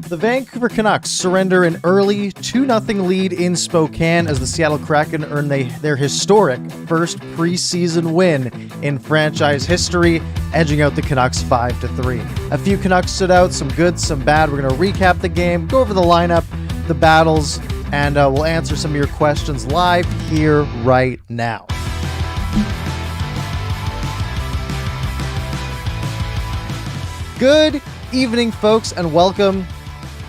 The Vancouver Canucks surrender an early 2-0 lead in Spokane as the Seattle Kraken earn their historic first preseason win in franchise history, edging out the Canucks 5-3. A few Canucks stood out, some good, some bad. We're going to recap the game, go over the lineup, the battles, and we'll answer some of your questions live here right now. Good evening, folks, and welcome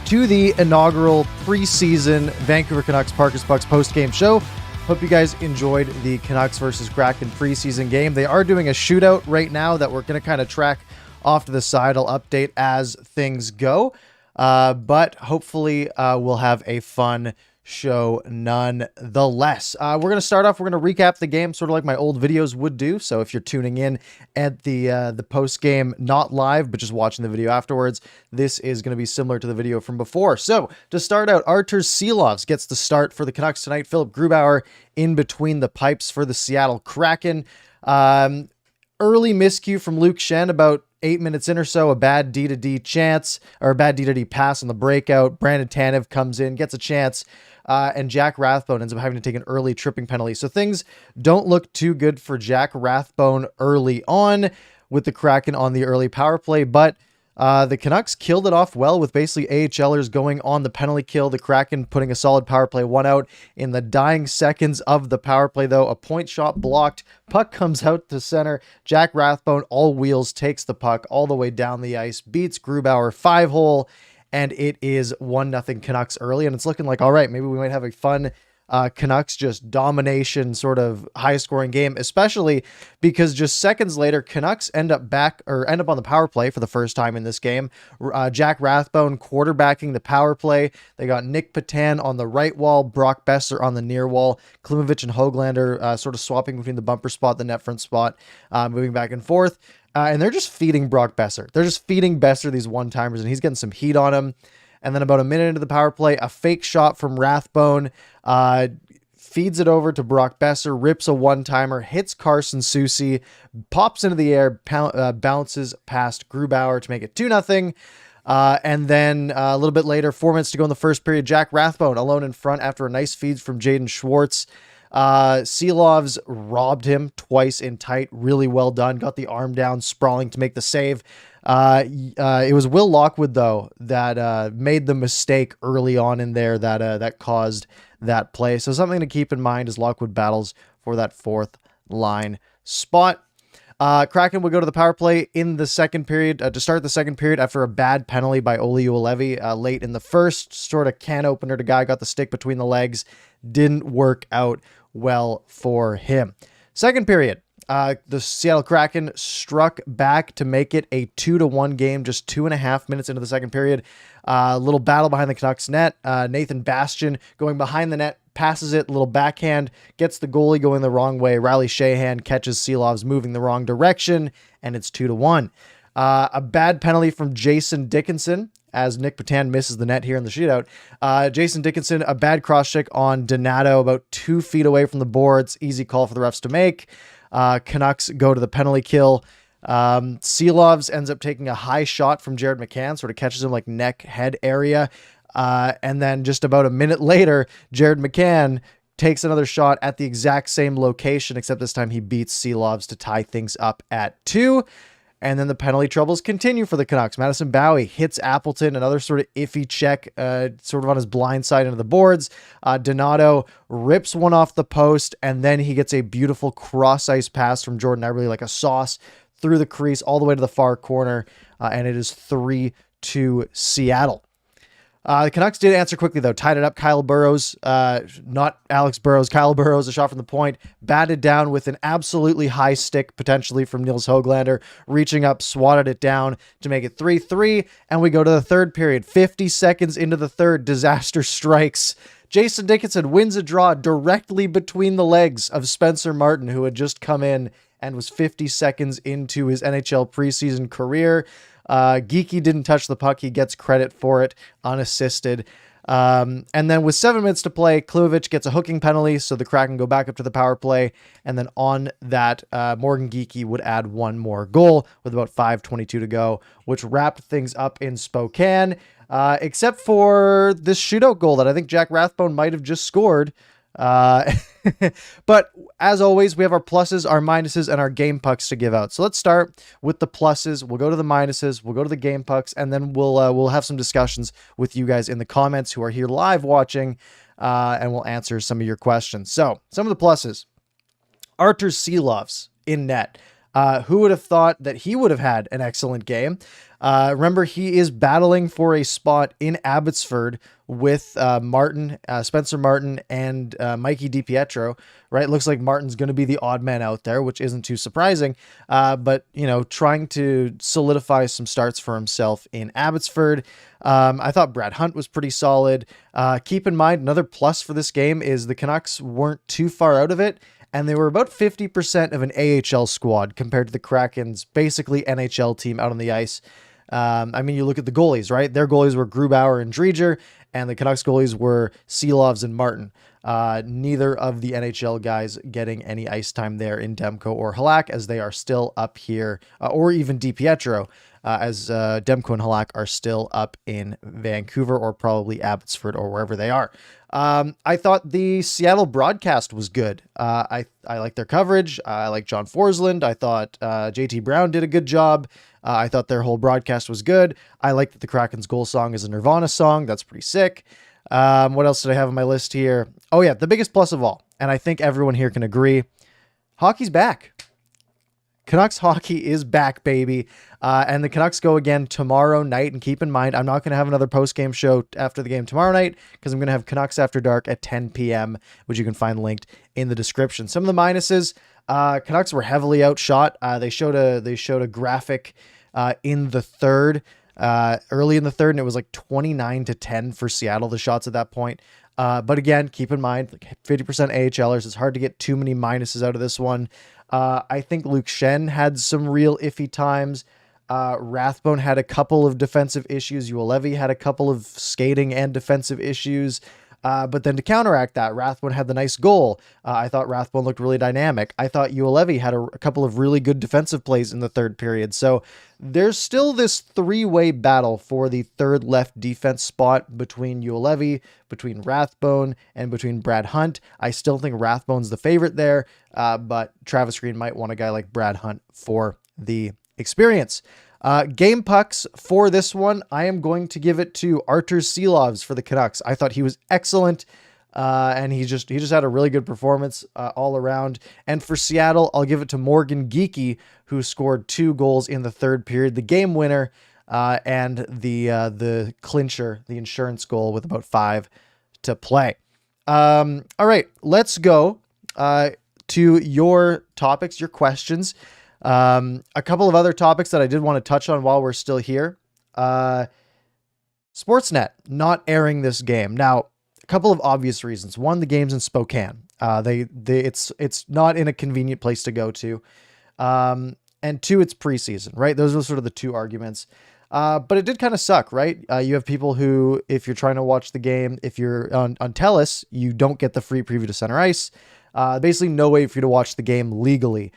to the inaugural preseason Vancouver Canucks ParkersPucks post-game show. Hope you guys enjoyed the Canucks versus Kraken preseason game. They are doing a shootout right now that we're going to kind of track off to the side. I'll update as things go, but hopefully we'll have a fun show nonetheless. We're going to start off. We're going to recap the game sort of like my old videos would do. So if you're tuning in at the post game, not live, but just watching the video afterwards, this is going to be similar to the video from before. So to start out, Artur Ceelos gets the start for the Canucks tonight. Philip Grubauer in between the pipes for the Seattle Kraken. Early miscue from Luke Schenn about 8 minutes in or so, a bad D-to-D chance, or a bad D-to-D pass on the breakout. Brandon Tanev comes in, gets a chance, and Jack Rathbone ends up having to take an early tripping penalty. So things don't look too good for Jack Rathbone early on with the Kraken on the early power play, but the Canucks killed it off well with basically AHLers going on the penalty kill. The Kraken putting a solid power play one out in the dying seconds of the power play, though. A point shot blocked. Puck comes out to center. Jack Rathbone, all wheels, takes the puck all the way down the ice, beats Grubauer 5-hole, and it is 1-0 Canucks early. And it's looking like, all right, maybe we might have a fun Canucks just domination sort of high scoring game, especially because just seconds later, Canucks end up on the power play for the first time in this game. Jack Rathbone quarterbacking the power play. They got Nick Patan on the right wall, Brock Besser on the near wall, Klimovich and Höglander sort of swapping between the bumper spot, the net front spot, moving back and forth. And they're just feeding Brock Besser. They're just feeding Besser these one-timers, and he's getting some heat on him. And then about a minute into the power play, a fake shot from Rathbone feeds it over to Brock Besser, rips a one-timer, hits Carson Soucy, pops into the air, bounces past Grubauer to make it 2-0. And then a little bit later, 4 minutes to go in the first period, Jack Rathbone alone in front after a nice feed from Jaden Schwartz. Ceelos robbed him twice in tight. Really well done. Got the arm down, sprawling to make the save. It was Will Lockwood, though, that made the mistake early on in there that caused that play. So something to keep in mind as Lockwood battles for that fourth line spot. Kraken would go to the power play in the second period to start the second period after a bad penalty by Olli Juolevi late in the first. Sort of can opener to guy, got the stick between the legs. Didn't work out well for him. Second period. The Seattle Kraken struck back to make it a 2-1 game just 2.5 minutes into the second period. Little battle behind the Canucks net. Nathan Bastian going behind the net, passes it, little backhand, gets the goalie going the wrong way. Riley Sheahan catches Ceelos moving the wrong direction, and it's 2-1. A bad penalty from Jason Dickinson as Nick Patan misses the net here in the shootout. Jason Dickinson, a bad cross check on Donato about 2 feet away from the boards. Easy call for the refs to make. Canucks go to the penalty kill. Ceelos ends up taking a high shot from Jared McCann, sort of catches him like neck, head area. And then just about a minute later, Jared McCann takes another shot at the exact same location, except this time he beats Ceelos to tie things up at 2. And then the penalty troubles continue for the Canucks. Madison Bowie hits Appleton, another sort of iffy check, sort of on his blind side into the boards. Donato rips one off the post, and then he gets a beautiful cross-ice pass from Jordan Eberle, like a sauce, through the crease all the way to the far corner, and it is 3-2 Seattle. The Canucks did answer quickly, though. Tied it up. Kyle Burrows, not Alex Burrows. Kyle Burrows, a shot from the point, batted down with an absolutely high stick, potentially from Nils Höglander, reaching up, swatted it down to make it 3-3. And we go to the third period. 50 seconds into the third, disaster strikes. Jason Dickinson wins a draw directly between the legs of Spencer Martin, who had just come in and was 50 seconds into his NHL preseason career. Geeky didn't touch the puck. He gets credit for it, unassisted. And then with 7 minutes to play, Klimovich gets a hooking penalty, so the Kraken go back up to the power play. And then on that, Morgan Geeky would add one more goal with about 5:22 to go, which wrapped things up in Spokane, except for this shootout goal that I think Jack Rathbone might have just scored. But as always, we have our pluses, our minuses, and our game pucks to give out. So let's start with the pluses. We'll go to the minuses, we'll go to the game pucks, and then we'll have some discussions with you guys in the comments who are here live watching, and we'll answer some of your questions. So some of the pluses: Artur Ceelos in net. Who would have thought that he would have had an excellent game? Remember, he is battling for a spot in Abbotsford with Spencer Martin, and Mikey DiPietro, right? Looks like Martin's going to be the odd man out there, which isn't too surprising. But, trying to solidify some starts for himself in Abbotsford. I thought Brad Hunt was pretty solid. Keep in mind, another plus for this game is the Canucks weren't too far out of it, and they were about 50% of an AHL squad compared to the Kraken's basically NHL team out on the ice. You look at the goalies, right? Their goalies were Grubauer and Dreger, and the Canucks goalies were Ceelos and Martin. Neither of the NHL guys getting any ice time there in Demko or Halak, as they are still up here, or even DiPietro, as Demko and Halak are still up in Vancouver or probably Abbotsford or wherever they are. I thought the Seattle broadcast was good. I like their coverage. I like John Forsland. I thought JT Brown did a good job. I thought their whole broadcast was good. I like that the Kraken's goal song is a Nirvana song. That's pretty sick. What else did I have on my list here? Oh yeah, the biggest plus of all, and I think everyone here can agree, hockey's back. Canucks hockey is back, baby. And the Canucks go again tomorrow night. And keep in mind, I'm not going to have another post-game show after the game tomorrow night, because I'm going to have Canucks After Dark at 10 p.m., which you can find linked in the description. Some of the minuses: Canucks were heavily outshot. They showed a graphic in the third, early in the third, and it was like 29-10 for Seattle, the shots at that point. But again, keep in mind, like 50% AHLers. It's hard to get too many minuses out of this one. I think Luke Shen had some real iffy times. Rathbone had a couple of defensive issues. Ulevi had a couple of skating and defensive issues. But then to counteract that, Rathbone had the nice goal. I thought Rathbone looked really dynamic. I thought Ulevi had a couple of really good defensive plays in the third period. So there's still this three-way battle for the third left defense spot between Ulevi, between Rathbone, and between Brad Hunt. I still think Rathbone's the favorite there, but Travis Green might want a guy like Brad Hunt for the experience. Game pucks for this one, I am going to give it to Artur Ceelos for the Canucks. I thought he was excellent, and he just had a really good performance all around. And for Seattle, I'll give it to Morgan Geeky, who scored 2 goals in the third period, the game winner, and the clincher, the insurance goal with about 5 to play. All right, let's go to your topics, your questions. A couple of other topics that I did want to touch on while we're still here. Sportsnet not airing this game. Now, a couple of obvious reasons. One, the game's in Spokane. It's not in a convenient place to go to. And 2, it's preseason, right? Those are sort of the 2 arguments. But it did kind of suck, right? You have people who, if you're trying to watch the game, if you're on TELUS, you don't get the free preview to center ice. Basically no way for you to watch the game legally.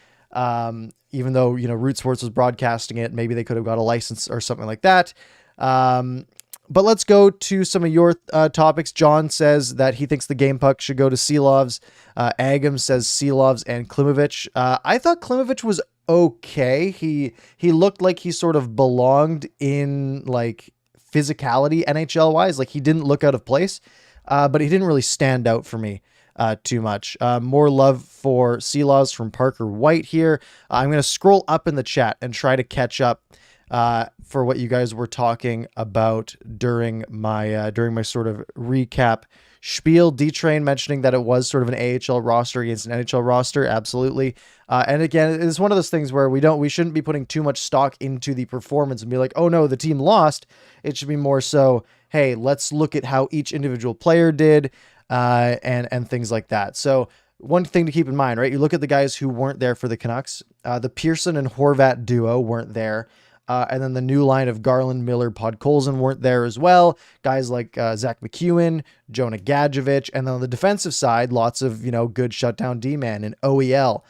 Even though, Root Sports was broadcasting it, maybe they could have got a license or something like that. But let's go to some of your topics. John says that he thinks the game puck should go to Ceelos. Agam says Ceelos and Klimovich. I thought Klimovich was okay. He looked like he sort of belonged in like physicality NHL wise. Like he didn't look out of place, but he didn't really stand out for me too much. More love for Ceelos from Parker White here. I'm going to scroll up in the chat and try to catch up for what you guys were talking about during my sort of recap spiel. D-Train mentioning that it was sort of an AHL roster against an NHL roster. Absolutely. And again, it's one of those things where we shouldn't be putting too much stock into the performance and be like, oh no, the team lost. It should be more so, hey, let's look at how each individual player did, and things like that. So one thing to keep in mind, right? You look at the guys who weren't there for the Canucks. The Pearson and Horvat duo weren't there. And then the new line of Garland, Miller, Podkolzin weren't there as well. Guys like Zach McEwen, Jonah Gadjevich. And then on the defensive side, lots of, good shutdown D-man and OEL.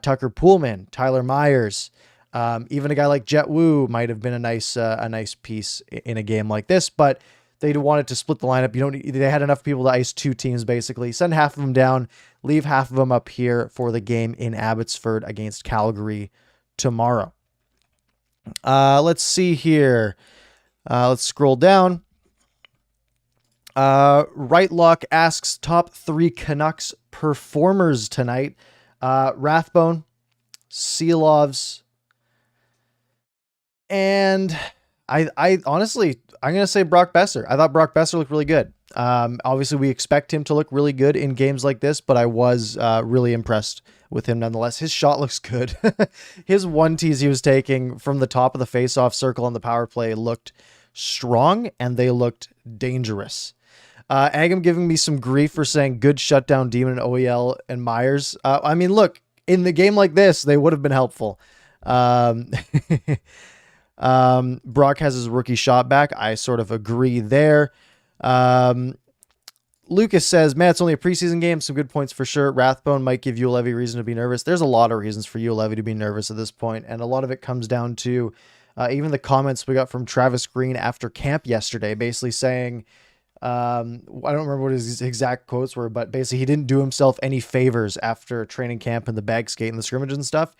Tucker Poolman, Tyler Myers. Even a guy like Jet Wu might have been a nice piece in a game like this, but they wanted to split the lineup. They had enough people to ice two teams, basically. Send half of them down, leave half of them up here for the game in Abbotsford against Calgary tomorrow. Let's see here. Let's scroll down. Right Lock asks top 3 Canucks performers tonight. Rathbone, Ceelos, and I honestly, I'm going to say Brock Besser. I thought Brock Besser looked really good. Obviously we expect him to look really good in games like this, but I was really impressed with him nonetheless. His shot looks good. His 1-tees he was taking from the top of the face-off circle on the power play looked strong, and they looked dangerous. Agam giving me some grief for saying good shutdown Demon and OEL and Myers. I mean, look, in the game like this, they would have been helpful. Brock has his rookie shot back. I sort of agree there. Lucas says, man, it's only a preseason game. Some good points for sure. Rathbone might give Ulevy reason to be nervous. There's a lot of reasons for Ulevy to be nervous at this point, and a lot of it comes down to even the comments we got from Travis Green after camp yesterday, basically saying, I don't remember what his exact quotes were, but basically he didn't do himself any favors after training camp and the bag skate and the scrimmages and stuff.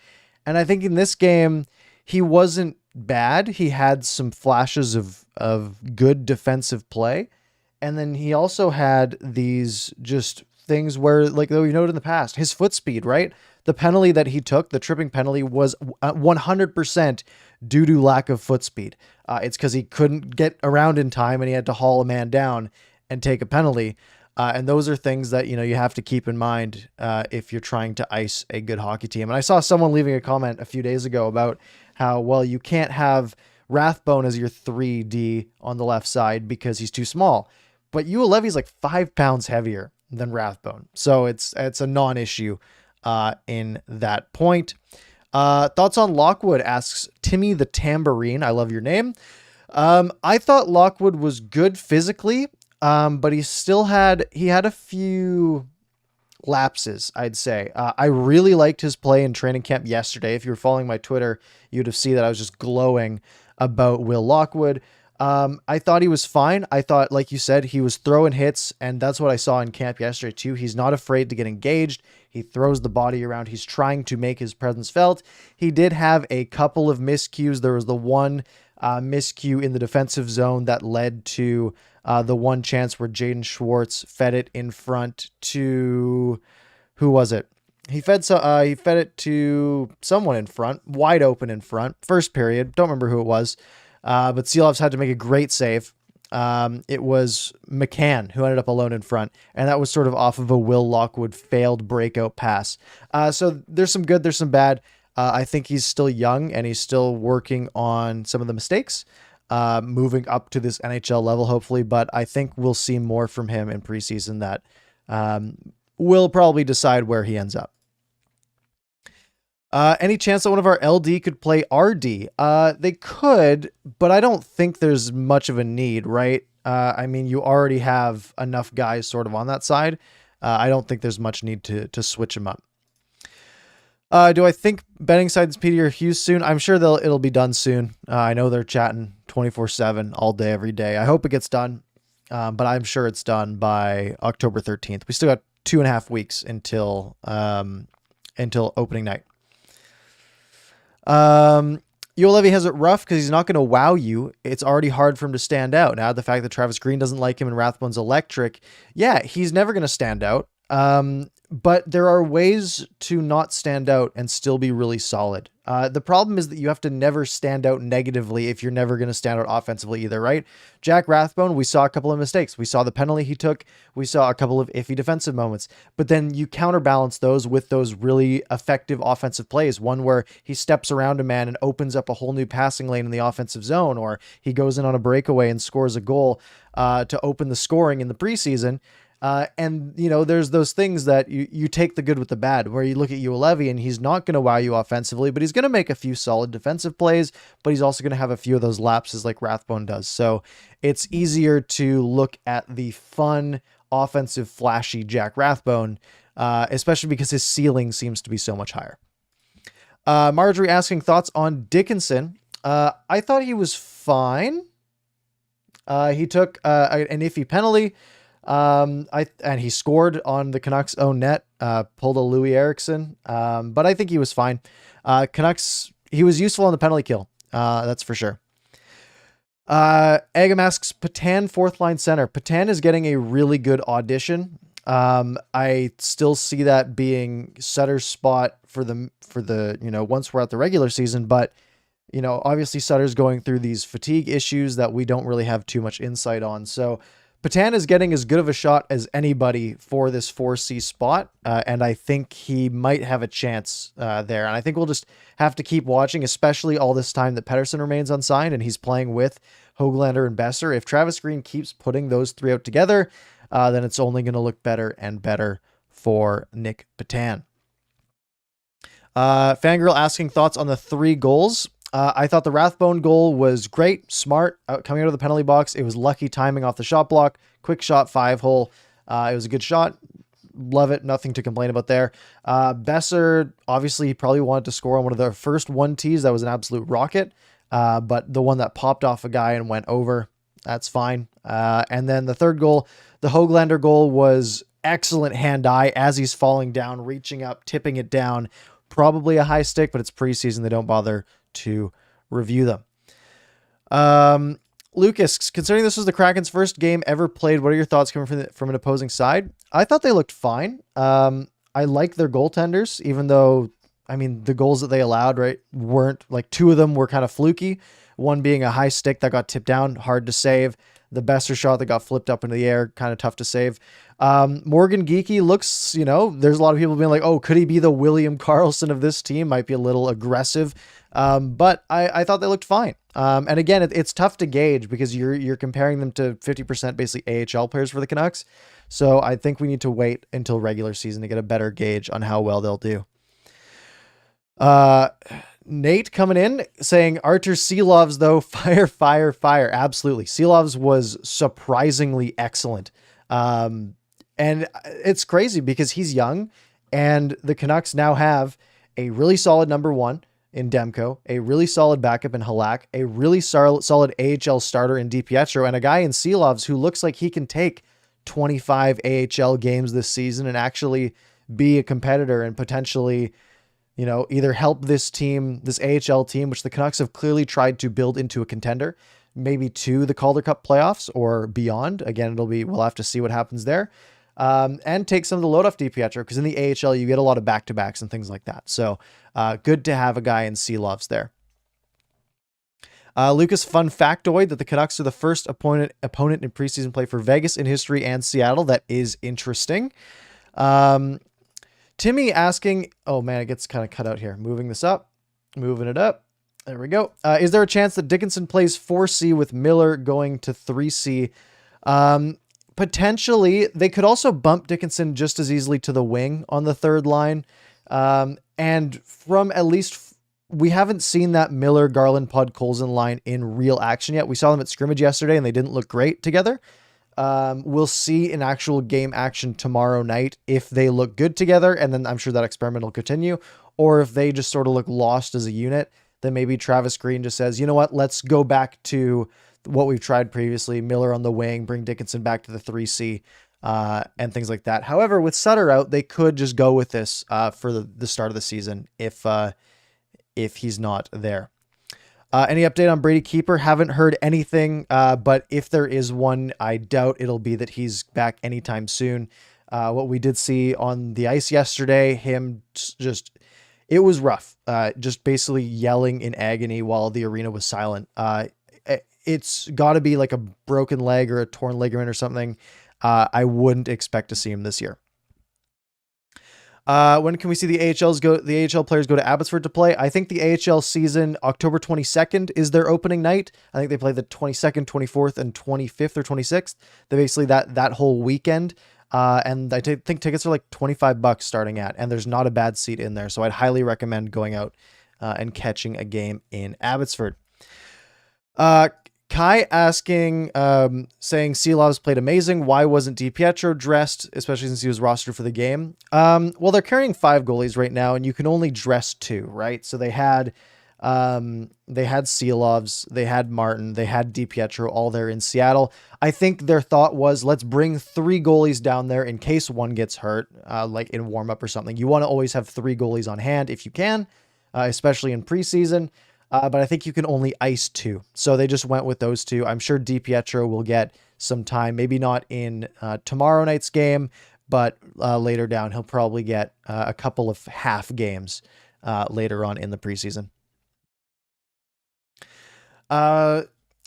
And I think in this game, he wasn't bad. He had some flashes of good defensive play. And then he also had these just things where, like we noted in the past, his foot speed, right? The penalty that he took, the tripping penalty, was 100% due to lack of foot speed. It's because he couldn't get around in time and he had to haul a man down and take a penalty. And those are things that, you have to keep in mind if you're trying to ice a good hockey team. And I saw someone leaving a comment a few days ago about how, well, you can't have Rathbone as your 3D on the left side because he's too small. But Ulevy's like 5 pounds heavier than Rathbone. So it's a non-issue in that point. Thoughts on Lockwood, asks Timmy the Tambourine. I love your name. I thought Lockwood was good physically, but he had a few lapses, I'd say. I really liked his play in training camp yesterday. If you were following my Twitter, you'd have seen that I was just glowing about Will Lockwood. I thought he was fine. I thought, like you said, he was throwing hits, and that's what I saw in camp yesterday too. He's not afraid to get engaged. He throws the body around. He's trying to make his presence felt. He did have a couple of miscues. There was the one miscue in the defensive zone that led to the one chance where Jaden Schwartz fed it in front to, who was it? He fed it to someone in front, wide open in front, first period. Don't remember who it was. But Ceelos had to make a great save. It was McCann who ended up alone in front, and that was sort of off of a Will Lockwood failed breakout pass. So there's some good, there's some bad. I think he's still young and he's still working on some of the mistakes, moving up to this NHL level, hopefully, but I think we'll see more from him in preseason that will probably decide where he ends up. Any chance that one of our LD could play RD? They could, but I don't think there's much of a need, right? I mean, you already have enough guys sort of on that side. I don't think there's much need to switch them up. Do I think betting sides Petey or Hughes soon? I'm sure it'll be done soon. I know they're chatting 24/7 all day, every day. I hope it gets done, but I'm sure it's done by October 13th. We still got 2.5 weeks until opening night. Ulevy has it rough because he's not going to wow you. It's already hard for him to stand out. Now, the fact that Travis Green doesn't like him and Rathbone's electric, yeah, he's never going to stand out. But there are ways to not stand out and still be really solid. The problem is that you have to never stand out negatively if you're never going to stand out offensively either, right? Jack Rathbone, we saw a couple of mistakes. We saw the penalty he took. We saw a couple of iffy defensive moments. But then you counterbalance those with those really effective offensive plays. One where he steps around a man and opens up a whole new passing lane in the offensive zone, or he goes in on a breakaway and scores a goal to open the scoring in the preseason. And, there's those things that you take the good with the bad, where you look at Ulevi and he's not going to wow you offensively, but he's going to make a few solid defensive plays, but he's also going to have a few of those lapses like Rathbone does. So it's easier to look at the fun, offensive, flashy Jack Rathbone, especially because his ceiling seems to be so much higher. Marjorie asking thoughts on Dickinson. I thought he was fine. He took an iffy penalty. And he scored on the Canucks' own net, pulled a Louis Eriksson. But I think he was fine. Canucks, he was useful on the penalty kill. That's for sure. Agam asks Patan, fourth line center. Patan is getting a really good audition. I still see that being Sutter's spot for the, once we're at the regular season, but obviously Sutter's going through these fatigue issues that we don't really have too much insight on. So Patan is getting as good of a shot as anybody for this 4C spot, and I think he might have a chance there. And I think we'll just have to keep watching, especially all this time that Pettersson remains unsigned and he's playing with Höglander and Besser. If Travis Green keeps putting those three out together, then it's only going to look better and better for Nick Patan. Fangirl asking thoughts on the 3 goals. I thought the Rathbone goal was great, smart, coming out of the penalty box. It was lucky timing off the shot block, quick shot, 5-hole. It was a good shot. Love it. Nothing to complain about there. Besser, obviously, he probably wanted to score on one of the first 1Ts. That was an absolute rocket. But the one that popped off a guy and went over, that's fine. And then the third goal, the Höglander goal, was excellent hand-eye as he's falling down, reaching up, tipping it down. Probably a high stick, but it's preseason. They don't bother to review them. Lucas, considering this was the Kraken's first game ever played, what are your thoughts coming from an opposing side? I thought they looked fine. I like their goaltenders, even though, the goals that they allowed, weren't, like, 2 of them were kind of fluky. One being a high stick that got tipped down, hard to save. The Besser shot that got flipped up into the air, kind of tough to save. Morgan Geekie looks, there's a lot of people being like, oh, could he be the William Karlsson of this team? Might be a little aggressive. But I thought they looked fine. And again, it's tough to gauge because you're comparing them to 50% basically AHL players for the Canucks. So I think we need to wait until regular season to get a better gauge on how well they'll do. Nate coming in saying Artur Ceelos, though, fire. Absolutely. Ceelos was surprisingly excellent. And it's crazy because he's young and the Canucks now have a really solid number 1 in Demko, a really solid backup in Halak, a really solid AHL starter in DiPietro, and a guy in Ceelos who looks like he can take 25 AHL games this season and actually be a competitor and potentially, either help this team, this AHL team, which the Canucks have clearly tried to build into a contender, maybe to the Calder Cup playoffs or beyond. Again, we'll have to see what happens there. And take some of the load off DiPietro, because in the AHL, you get a lot of back-to-backs and things like that. So good to have a guy in Ceelos there. Lucas, fun factoid that the Canucks are the first opponent in preseason play for Vegas in history and Seattle. That is interesting. Timmy asking, oh man, it gets kind of cut out here. Moving it up. There we go. Is there a chance that Dickinson plays 4C with Miller going to 3C? Potentially. They could also bump Dickinson just as easily to the wing on the third line. And from at least, we haven't seen that Miller, Garland, Podkolzin line in real action yet. We saw them at scrimmage yesterday and they didn't look great together. We'll see in actual game action tomorrow night if they look good together, and then I'm sure that experiment will continue, or if they just sort of look lost as a unit, then maybe Travis Green just says, you know what, let's go back to what we've tried previously, Miller on the wing, bring Dickinson back to the 3C, and things like that. However, with Sutter out, they could just go with this for the start of the season if he's not there. Any update on Brady Keeper? Haven't heard anything, but if there is one, I doubt it'll be that he's back anytime soon. What we did see on the ice yesterday, him just, it was rough. Just basically yelling in agony while the arena was silent. It's got to be like a broken leg or a torn ligament or something. I wouldn't expect to see him this year. When can we see the AHL players go to Abbotsford to play? I think the AHL season, October 22nd is their opening night. I think they play the 22nd, 24th, and 25th or 26th. They basically that whole weekend. And I think tickets are like $25 starting at, and there's not a bad seat in there. So I'd highly recommend going out and catching a game in Abbotsford. Kai asking, saying ceelos played amazing. Why wasn't DiPietro dressed, especially since he was rostered for the game? Well, they're carrying 5 goalies right now, and you can only dress 2, right? So they had Ceelovs, they had Martin, they had DiPietro, all there in Seattle. I think their thought was, let's bring 3 goalies down there in case one gets hurt, like in warm-up or something. You want to always have 3 goalies on hand if you can, especially in preseason. But I think you can only ice 2. So they just went with those 2. I'm sure DiPietro will get some time, maybe not in tomorrow night's game, but later down, he'll probably get a couple of half games later on in the preseason.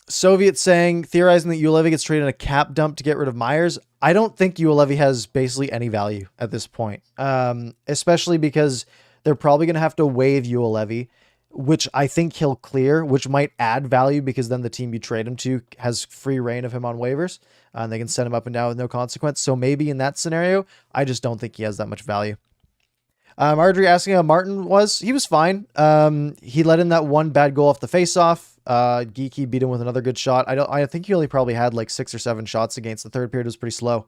Soviet saying, theorizing that Ulevi gets traded in a cap dump to get rid of Myers. I don't think Ulevi has basically any value at this point, especially because they're probably going to have to waive Ulevi, which I think he'll clear, which might add value because then the team you trade him to has free reign of him on waivers, and they can send him up and down with no consequence. So maybe in that scenario, I just don't think he has that much value. Marjorie asking how Martin was. He was fine. He let in that one bad goal off the faceoff. Geeky beat him with another good shot. I think he only probably had like 6 or 7 shots against. The third period was pretty slow.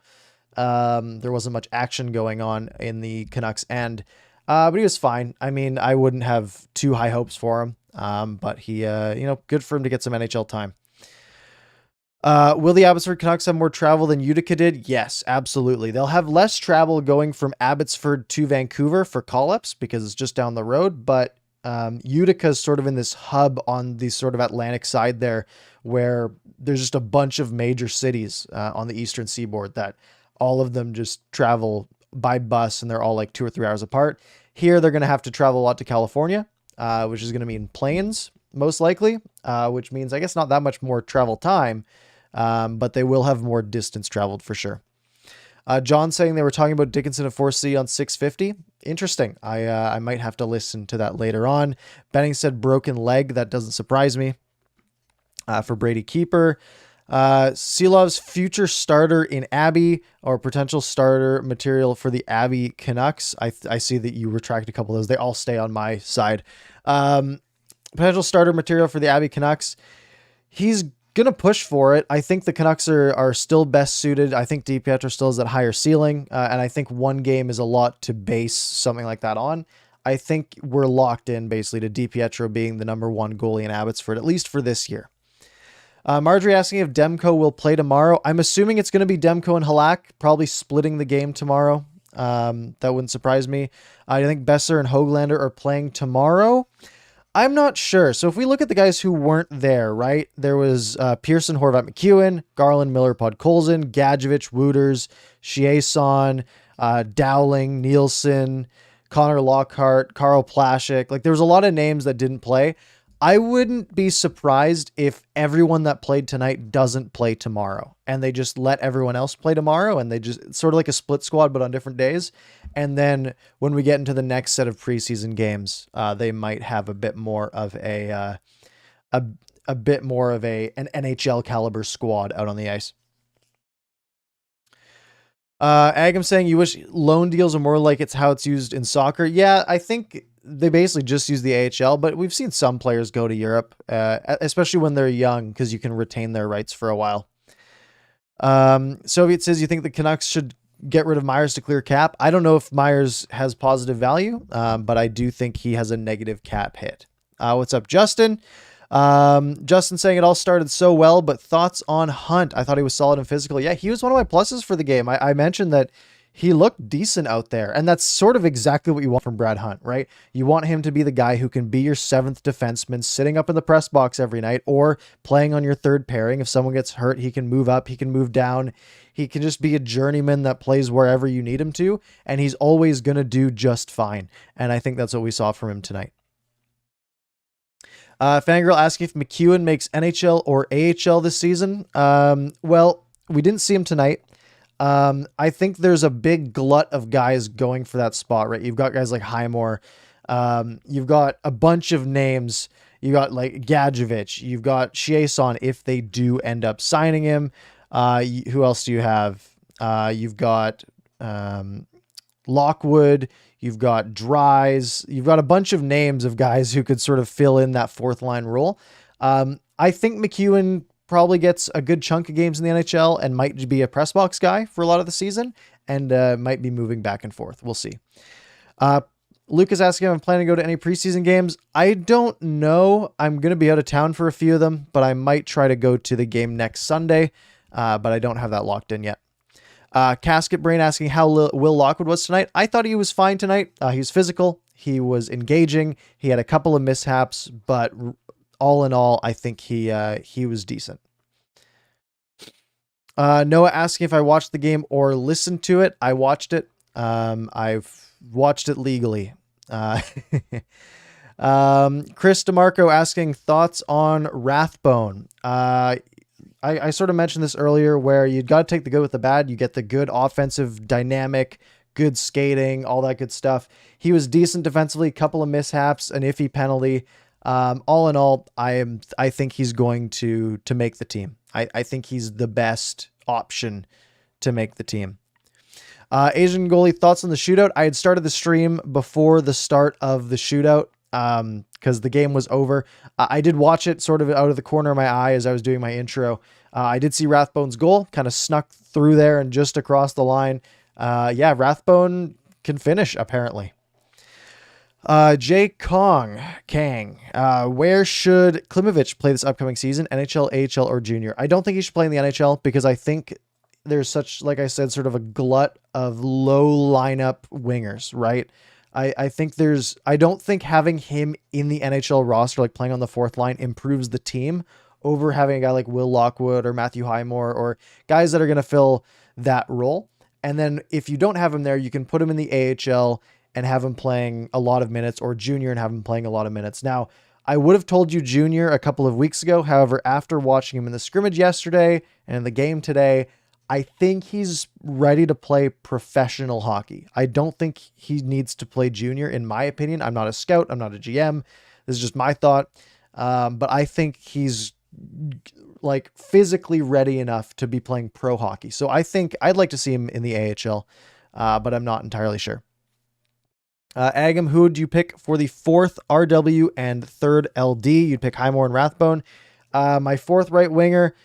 There wasn't much action going on in the Canucks end. But he was fine. I mean, I wouldn't have too high hopes for him. But he, good for him to get some NHL time. Will the Abbotsford Canucks have more travel than Utica did? Yes, absolutely. They'll have less travel going from Abbotsford to Vancouver for call-ups because it's just down the road. But Utica is sort of in this hub on the sort of Atlantic side there, where there's just a bunch of major cities on the eastern seaboard that all of them just travel by bus, and they're all like 2 or 3 hours apart. Here, they're going to have to travel a lot to California, which is going to mean planes, most likely, which means, I guess, not that much more travel time, but they will have more distance traveled for sure. John saying they were talking about Dickinson at 4C on 650. Interesting. I might have to listen to that later on. Benning said broken leg. That doesn't surprise me. For Brady Keeper. Ceelov's future starter in Abbey, or potential starter material for the Abbey Canucks. I see that you retract a couple of those. They all stay on my side. Potential starter material for the Abbey Canucks. He's going to push for it. I think the Canucks are still best suited. I think DiPietro still has that higher ceiling. And I think one game is a lot to base something like that on. I think we're locked in basically to DiPietro being the number 1 goalie in Abbotsford, at least for this year. Marjorie asking if Demko will play tomorrow. I'm assuming it's going to be Demko and Halak, probably splitting the game tomorrow. That wouldn't surprise me. I think Besser and Höglander are playing tomorrow. I'm not sure. So if we look at the guys who weren't there, right? There was Pearson, Horvat, McEwen, Garland, Miller, Podkolzin, Gadjevich, Wooters, Chiasson, Dowling, Nielsen, Connor Lockhart, Carl Plashik. Like, there was a lot of names that didn't play. I wouldn't be surprised if everyone that played tonight doesn't play tomorrow, and they just let everyone else play tomorrow, and they just sort of like a split squad, but on different days. And then when we get into the next set of preseason games, they might have a bit more of an NHL caliber squad out on the ice. Agam saying you wish loan deals are more like it's how it's used in soccer. Yeah, I think they basically just use the AHL, but we've seen some players go to Europe, especially when they're young, because you can retain their rights for a while. Soviet says, you think the Canucks should get rid of Myers to clear cap? I don't know if Myers has positive value, but I do think he has a negative cap hit. What's up, Justin? Justin saying it all started so well, but thoughts on Hunt? I thought he was solid and physical. Yeah, he was one of my pluses for the game. I mentioned that he looked decent out there, and that's sort of exactly what you want from Brad Hunt, right? You want him to be the guy who can be your 7th defenseman, sitting up in the press box every night, or playing on your 3rd pairing. If someone gets hurt, he can move up, he can move down. He can just be a journeyman that plays wherever you need him to, and he's always going to do just fine. And I think that's what we saw from him tonight. Fangirl asking if McEwen makes NHL or AHL this season. Well, we didn't see him tonight. I think there's a big glut of guys going for that spot, right? You've got guys like Highmore. You've got a bunch of names. You got like Gadjevich. You've got Chiasson if they do end up signing him. Who else do you have? You've got Lockwood, you've got Dries, you've got a bunch of names of guys who could sort of fill in that fourth line role. I think McEwen probably gets a good chunk of games in the NHL and might be a press box guy for a lot of the season and might be moving back and forth. We'll see. Luke is asking if I'm planning to go to any preseason games. I don't know. I'm going to be out of town for a few of them, but I might try to go to the game next Sunday, but I don't have that locked in yet. Casket Brain asking how Will Lockwood was tonight. I thought he was fine tonight. He was physical. He was engaging. He had a couple of mishaps, but all in all, I think he was decent. Noah asking if I watched the game or listened to it. I watched it. I've watched it legally. Chris DeMarco asking thoughts on Rathbone. I sort of mentioned this earlier where you'd got to take the good with the bad. You get the good offensive dynamic, good skating, all that good stuff. He was decent defensively, couple of mishaps, an iffy penalty. All in all, I think he's going to make the team. I think he's the best option to make the team. Asian goalie, thoughts on the shootout. I had started the stream before the start of the shootout because the game was over. I did watch it sort of out of the corner of my eye as I was doing my intro. I did see Rathbone's goal, kind of snuck through there and just across the line. Yeah, Rathbone can finish, apparently. Jay Kang, where should Klimovich play this upcoming season? NHL, AHL, or junior? I don't think he should play in the NHL because I think there's such, like I said, sort of a glut of low lineup wingers, right? I don't think having him in the NHL roster, like playing on the fourth line, improves the team over having a guy like Will Lockwood or Matthew Highmore or guys that are going to fill that role. And then if you don't have him there, you can put him in the AHL and have him playing a lot of minutes, or junior and have him playing a lot of minutes. Now, I would have told you junior a couple of weeks ago. However, after watching him in the scrimmage yesterday and in the game today, I think he's ready to play professional hockey. I don't think he needs to play junior, in my opinion. I'm not a scout. I'm not a GM. This is just my thought. But I think he's like physically ready enough to be playing pro hockey. So I think I'd like to see him in the AHL, but I'm not entirely sure. Agam, who would you pick for the fourth RW and third LD? You'd pick Highmore and Rathbone. My fourth right winger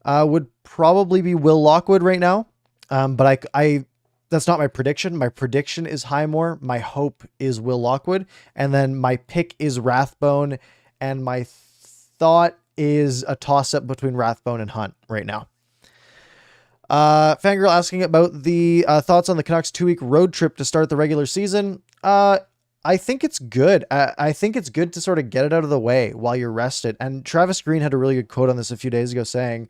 would probably be Will Lockwood right now. But I that's not my prediction. My prediction is Highmore. My hope is Will Lockwood. And then my pick is Rathbone. And my thought is a toss-up between Rathbone and Hunt right now. Fangirl asking about the thoughts on the Canucks 2-week road trip to start the regular season. I think it's good. I think it's good to sort of get it out of the way while you're rested. And Travis Green had a really good quote on this a few days ago saying,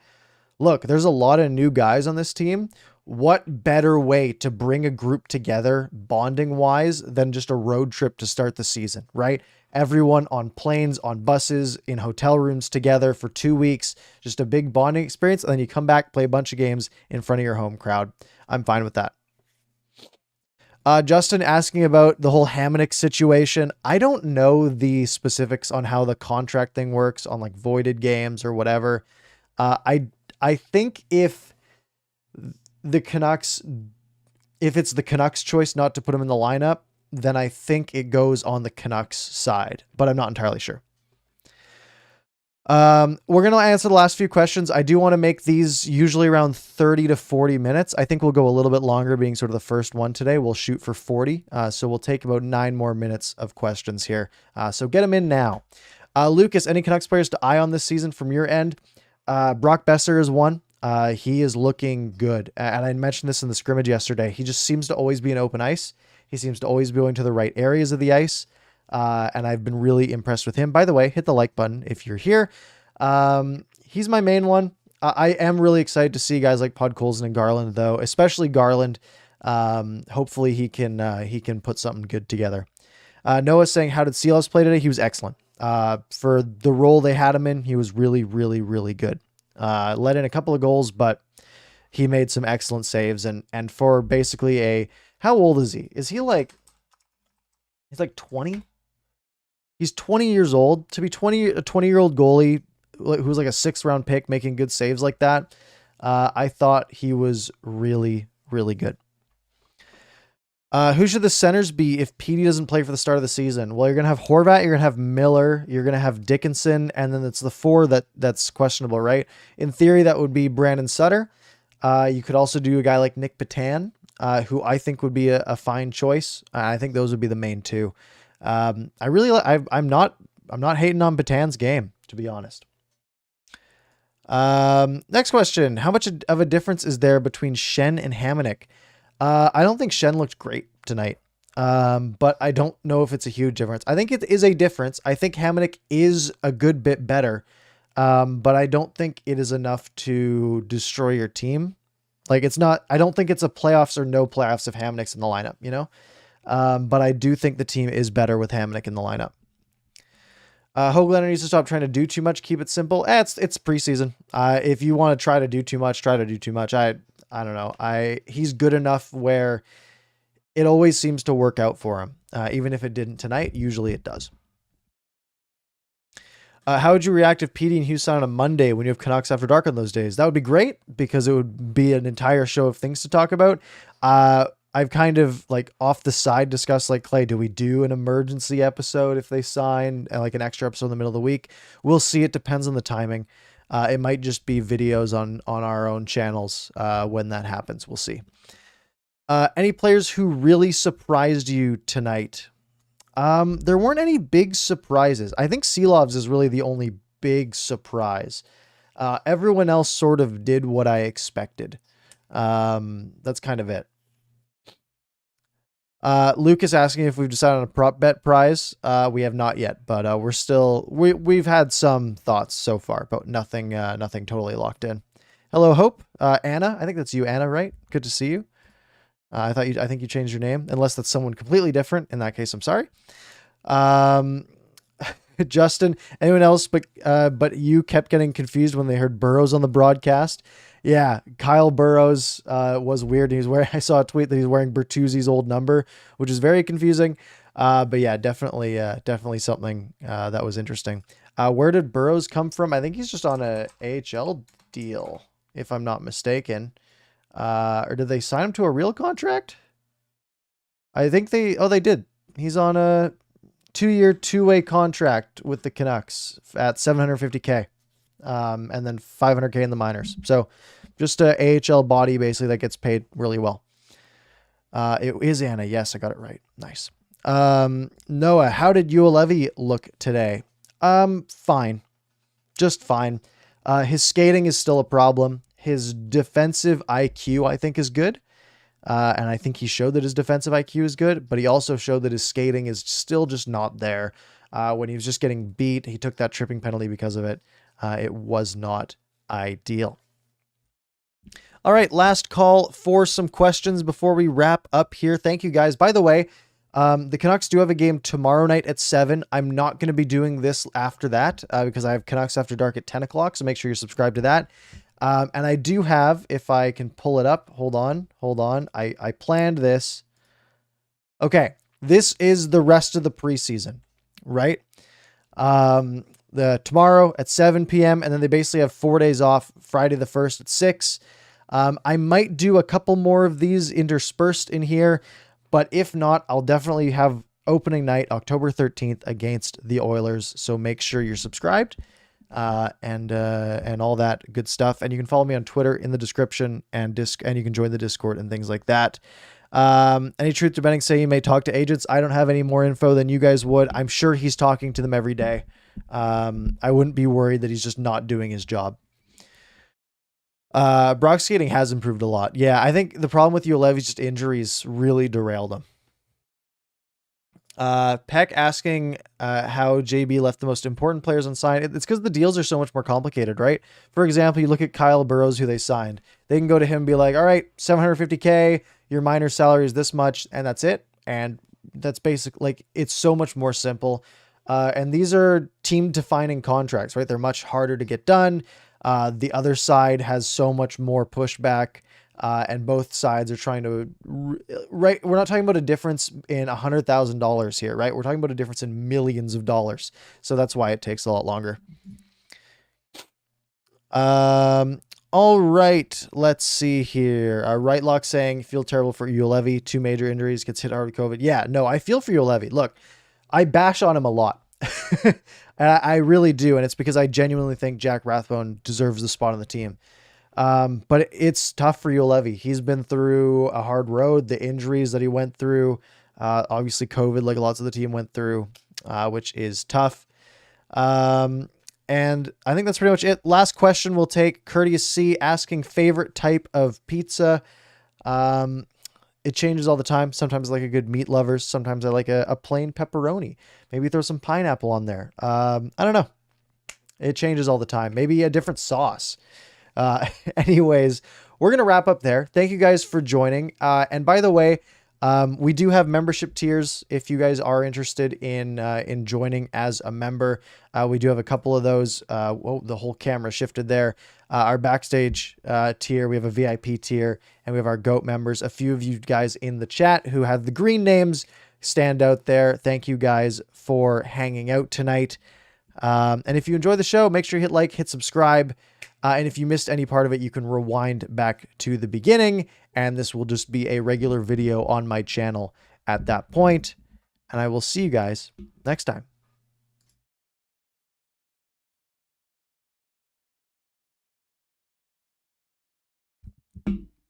look, there's a lot of new guys on this team. What better way to bring a group together bonding wise than just a road trip to start the season, right? Everyone on planes, on buses, in hotel rooms together for 2 weeks, just a big bonding experience. And then you come back, play a bunch of games in front of your home crowd. I'm fine with that. Justin asking about the whole Hamonic situation. I don't know the specifics on how the contract thing works on like voided games or whatever. I think if it's the Canucks choice not to put him in the lineup, then I think it goes on the Canucks side, but I'm not entirely sure. We're going to answer the last few questions. I do want to make these usually around 30 to 40 minutes. I think we'll go a little bit longer being sort of the first one today. We'll shoot for 40. So we'll take about 9 more minutes of questions here. So get them in now. Lucas, any Canucks players to eye on this season from your end? Brock Besser is one. He is looking good. And I mentioned this in the scrimmage yesterday. He just seems to always be in open ice. He seems to always be going to the right areas of the ice. And I've been really impressed with him. By the way, hit the like button if you're here. He's my main one. I am really excited to see guys like Podkolzin and Garland, though, especially Garland. Hopefully he can put something good together. Noah's saying, how did ceelos play today? He was excellent. For the role they had him in, he was really, really, really good. Let in a couple of goals, but he made some excellent saves. And for basically how old is he? Is he like, he's like 20? He's 20 years old. To be a 20-year-old goalie who's like a 6th round pick making good saves like that. I thought he was really, really good. Who should the centers be if Petey doesn't play for the start of the season? Well, you're going to have Horvat, you're going to have Miller, you're going to have Dickinson, and then it's the 4 that's questionable, right? In theory, that would be Brandon Sutter. You could also do a guy like Nick Patan, who I think would be a fine choice. I think those would be the main 2. I'm not hating on Patan's game, to be honest. Next question. How much of a difference is there between Shen and Hamonic? I don't think Shen looked great tonight. But I don't know if it's a huge difference. I think it is a difference. I think Hamonic is a good bit better. But I don't think it is enough to destroy your team. Like I don't think it's a playoffs or no playoffs if Hamonic's in the lineup, you know? But I do think the team is better with Hamonic in the lineup. Hoaglander needs to stop trying to do too much. Keep it simple. It's preseason. If you want to try to do too much, try to do too much. I don't know. He's good enough where it always seems to work out for him. Even if it didn't tonight, usually it does. How would you react if Petey and Hughes on a Monday when you have Canucks After Dark on those days? That would be great because it would be an entire show of things to talk about. I've kind of like off the side discussed like, Clay, do we do an emergency episode if they sign like an extra episode in the middle of the week? We'll see. It depends on the timing. It might just be videos on our own channels when that happens. We'll see. Any players who really surprised you tonight? There weren't any big surprises. I think ceelos is really the only big surprise. Everyone else sort of did what I expected. That's kind of it. Lucas asking if we've decided on a prop bet prize. We have not yet, but we've had some thoughts so far, but nothing totally locked in. Hello, Hope. Anna, I think that's you, Anna, right? Good to see you. I think you changed your name, unless that's someone completely different. In that case, I'm sorry. Justin, anyone else, but you kept getting confused when they heard Burrows on the broadcast. Yeah, Kyle Burrows was weird. I saw a tweet that he's wearing Bertuzzi's old number, which is very confusing. But yeah, definitely something that was interesting. Where did Burrows come from? I think he's just on a AHL deal, if I'm not mistaken. Or did they sign him to a real contract? I think they did. He's on a 2-year, 2-way contract with the Canucks at $750K. And then $500K in the minors. So just a AHL body basically that gets paid really well. It is Anna. Yes, I got it right. Nice. Noah, how did Ulevi look today? Fine. Just fine. His skating is still a problem. His defensive IQ, I think, is good. And I think he showed that his defensive IQ is good, but he also showed that his skating is still just not there. When he was just getting beat, he took that tripping penalty because of it. It was not ideal. All right, last call for some questions before we wrap up here. Thank you, guys. By the way, the Canucks do have a game tomorrow night at 7. I'm not going to be doing this after that because I have Canucks After Dark at 10 o'clock, so make sure you're subscribed to that. And I do have, if I can pull it up, hold on. I planned this. Okay, this is the rest of the preseason, right? The tomorrow at 7 p.m. and then they basically have 4 days off. Friday the 1st at 6. I might do a couple more of these interspersed in here, but if not, I'll definitely have opening night October 13th against the Oilers. So make sure you're subscribed, and all that good stuff. And you can follow me on Twitter in the description and you can join the Discord and things like that. Any truth to Benning say you may talk to agents? I don't have any more info than you guys would. I'm sure he's talking to them every day. I wouldn't be worried that he's just not doing his job. Brock skating has improved a lot. Yeah, I think the problem with Ulevi's just injuries really derailed him. Peck asking how JB left the most important players unsigned. It's because the deals are so much more complicated, right? For example, you look at Kyle Burrows, who they signed. They can go to him and be like, all right, $750K, your minor salary is this much, and that's it. And that's basic. Like, it's so much more simple. And these are team-defining contracts, right? They're much harder to get done. The other side has so much more pushback, and both sides are trying to, right? We're not talking about a difference in $100,000 here, right? We're talking about a difference in millions of dollars. So that's why it takes a lot longer. All right, let's see here. Right Lock saying, feel terrible for Ulevi. 2 major injuries, gets hit hard with COVID. Yeah, no, I feel for Ulevi. Look, I bash on him a lot. And I really do. And it's because I genuinely think Jack Rathbone deserves the spot on the team. But it's tough for Ulevi. He's been through a hard road. The injuries that he went through, obviously COVID, like lots of the team went through, which is tough. And I think that's pretty much it. Last question we'll take. Courteous C asking favorite type of pizza. It changes all the time. Sometimes I like a good meat lovers. Sometimes I like a plain pepperoni. Maybe throw some pineapple on there. I don't know. It changes all the time. Maybe a different sauce. Anyways, we're going to wrap up there. Thank you guys for joining. And by the way, we do have membership tiers. If you guys are interested in joining as a member, we do have a couple of those. Whoa, the whole camera shifted there. Our backstage tier, we have a VIP tier, and we have our GOAT members. A few of you guys in the chat who have the green names stand out there. Thank you guys for hanging out tonight. And if you enjoy the show, make sure you hit like, hit subscribe. And if you missed any part of it, you can rewind back to the beginning, and this will just be a regular video on my channel at that point. And I will see you guys next time.